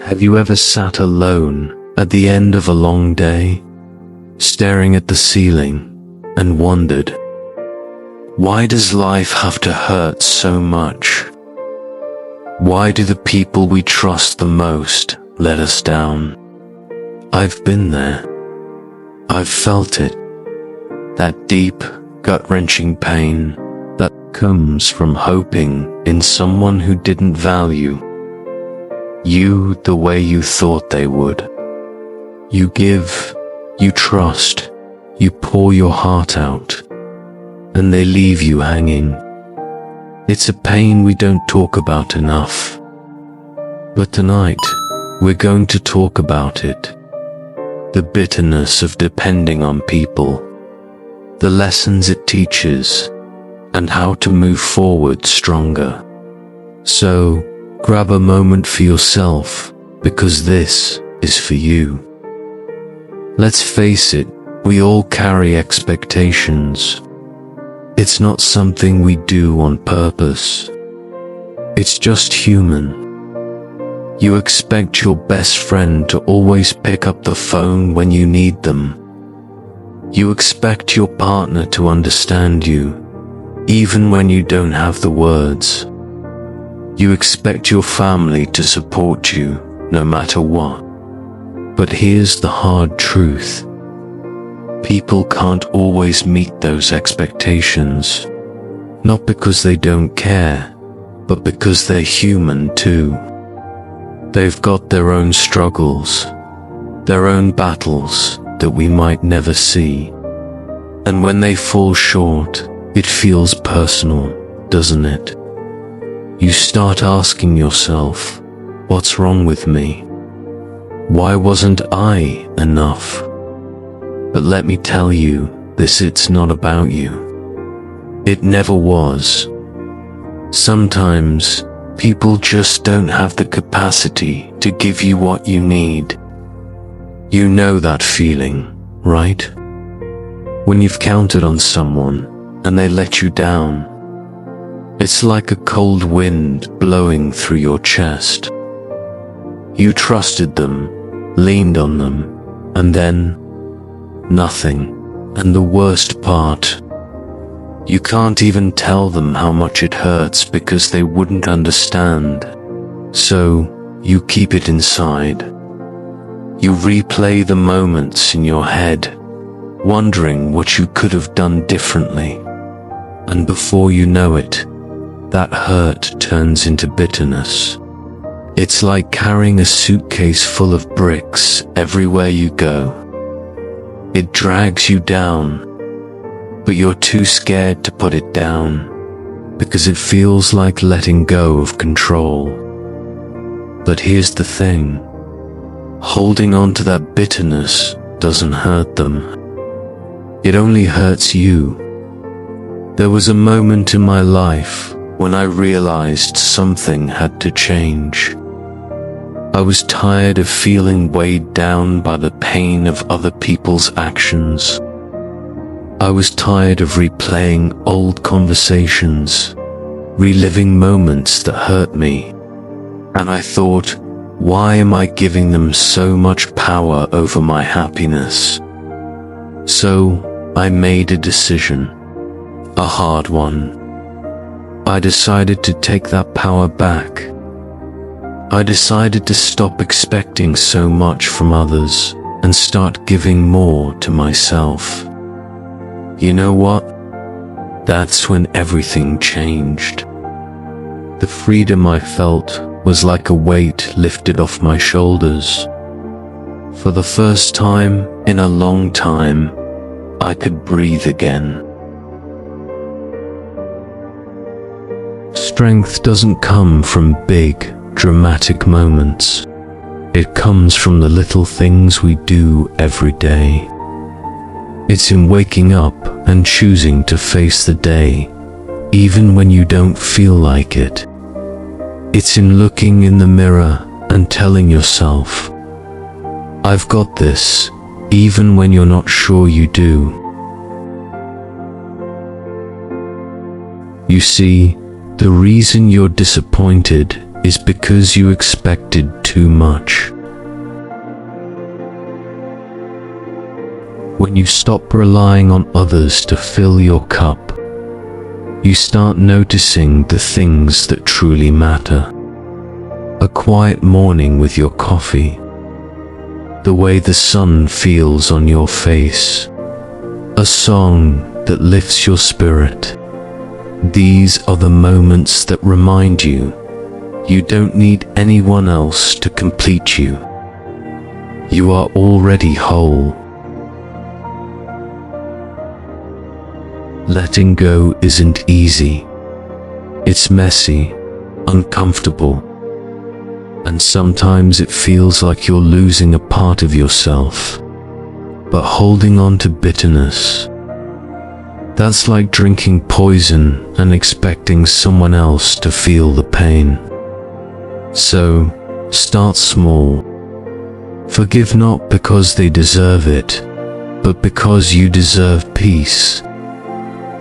Have you ever sat alone at the end of a long day, staring at the ceiling, and wondered, why does life have to hurt so much? Why do the people we trust the most let us down? I've been there. I've felt it. That deep, gut-wrenching pain that comes from hoping in someone who didn't value you the way you thought they would. You give, you trust, you pour your heart out, and they leave you hanging. It's a pain we don't talk about enough. But tonight, we're going to talk about it. The bitterness of depending on people, the lessons it teaches, and how to move forward stronger. So, grab a moment for yourself, because this is for you. Let's face it, we all carry expectations. It's not something we do on purpose. It's just human. You expect your best friend to always pick up the phone when you need them. You expect your partner to understand you, even when you don't have the words. You expect your family to support you, no matter what. But here's the hard truth. People can't always meet those expectations. Not because they don't care, but because they're human too. They've got their own struggles, their own battles that we might never see. And when they fall short, it feels personal, doesn't it? You start asking yourself, what's wrong with me? Why wasn't I enough? But let me tell you, it's not about you. It never was. Sometimes, people just don't have the capacity to give you what you need. You know that feeling, right? When you've counted on someone, and they let you down. It's like a cold wind blowing through your chest. You trusted them, leaned on them, and then nothing. And the worst part, you can't even tell them how much it hurts because they wouldn't understand. So, you keep it inside. You replay the moments in your head, wondering what you could have done differently. And before you know it, that hurt turns into bitterness. It's like carrying a suitcase full of bricks everywhere you go. It drags you down, but you're too scared to put it down, because it feels like letting go of control. But here's the thing, holding on to that bitterness doesn't hurt them. It only hurts you. There was a moment in my life when I realized something had to change. I was tired of feeling weighed down by the pain of other people's actions. I was tired of replaying old conversations, reliving moments that hurt me. And I thought, why am I giving them so much power over my happiness? So, I made a decision, a hard one. I decided to take that power back. I decided to stop expecting so much from others and start giving more to myself. You know what? That's when everything changed. The freedom I felt was like a weight lifted off my shoulders. For the first time in a long time, I could breathe again. Strength doesn't come from big, dramatic moments. It comes from the little things we do every day. It's in waking up and choosing to face the day, even when you don't feel like it. It's in looking in the mirror and telling yourself, I've got this, even when you're not sure you do. You see, the reason you're disappointed is because you expected too much. When you stop relying on others to fill your cup, you start noticing the things that truly matter. A quiet morning with your coffee, the way the sun feels on your face, a song that lifts your spirit. These are the moments that remind you you don't need anyone else to complete you. You are already whole. Letting go isn't easy. It's messy, uncomfortable, and sometimes it feels like you're losing a part of yourself. But holding on to bitterness, that's like drinking poison and expecting someone else to feel the pain. So, start small. Forgive not because they deserve it, but because you deserve peace.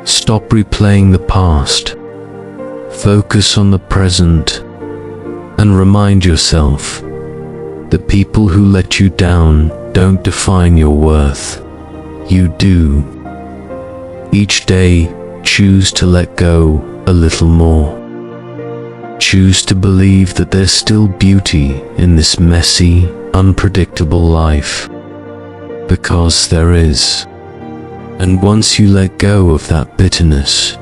Stop replaying the past. Focus on the present and remind yourself that people who let you down don't define your worth. You do. Each day, choose to let go a little more. Choose to believe that there's still beauty in this messy, unpredictable life. Because there is. And once you let go of that bitterness,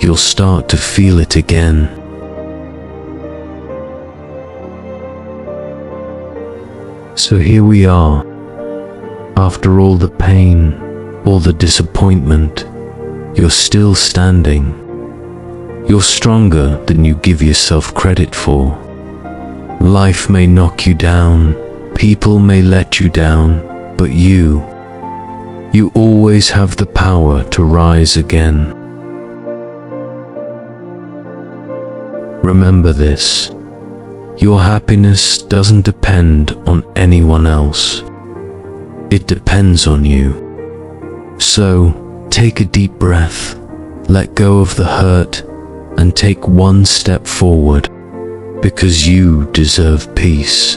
you'll start to feel it again. So here we are. After all the pain, all the disappointment, you're still standing. You're stronger than you give yourself credit for. Life may knock you down, people may let you down, but you always have the power to rise again. Remember this, your happiness doesn't depend on anyone else. It depends on you. So, take a deep breath, let go of the hurt, and take one step forward, because you deserve peace.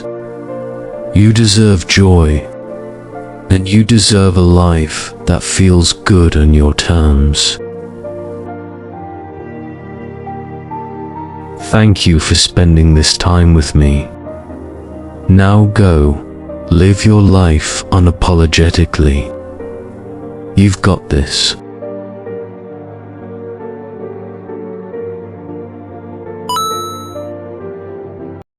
You deserve joy. And you deserve a life that feels good on your terms. Thank you for spending this time with me. Now go, live your life unapologetically. You've got this.